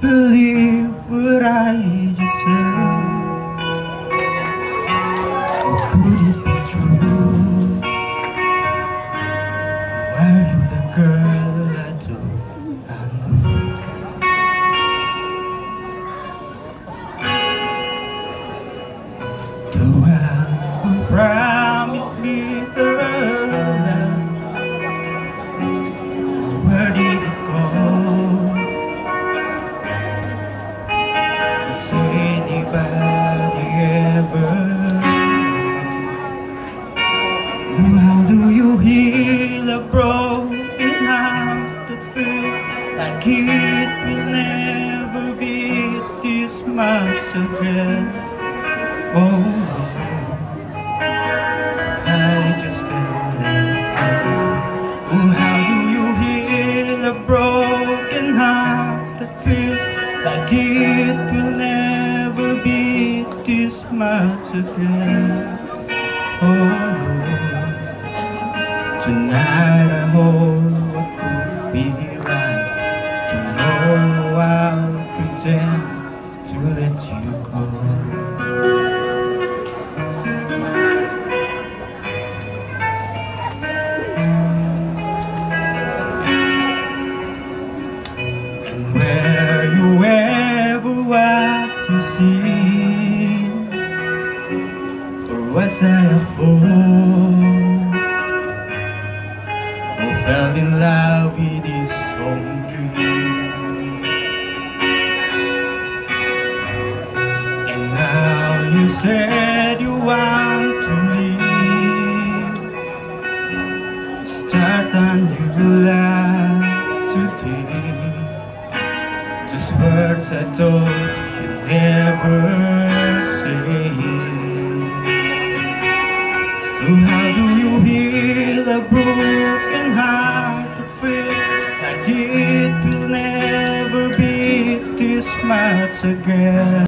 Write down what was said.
believe what I just heard. Or could it be true? Were you the girl I thought I knew? The one who promised me her love, where did it go? Does anybody ever know? How do you heal a broken heart that feels like it will never beat this much again? Oh, I just can't let go. Oh, how do you heal a broken heart that feels like it will never beat this much again? Oh, tonight I hope what could be right. Tomorrow I'll pretend to let you go. Were you ever what you see, or was I a fool who fell in love with his own dream? And now you said you want to leave, start a new life today. Just words I thought you'd never say. Oh, how do you heal a broken heart that feels like it will never beat this much again?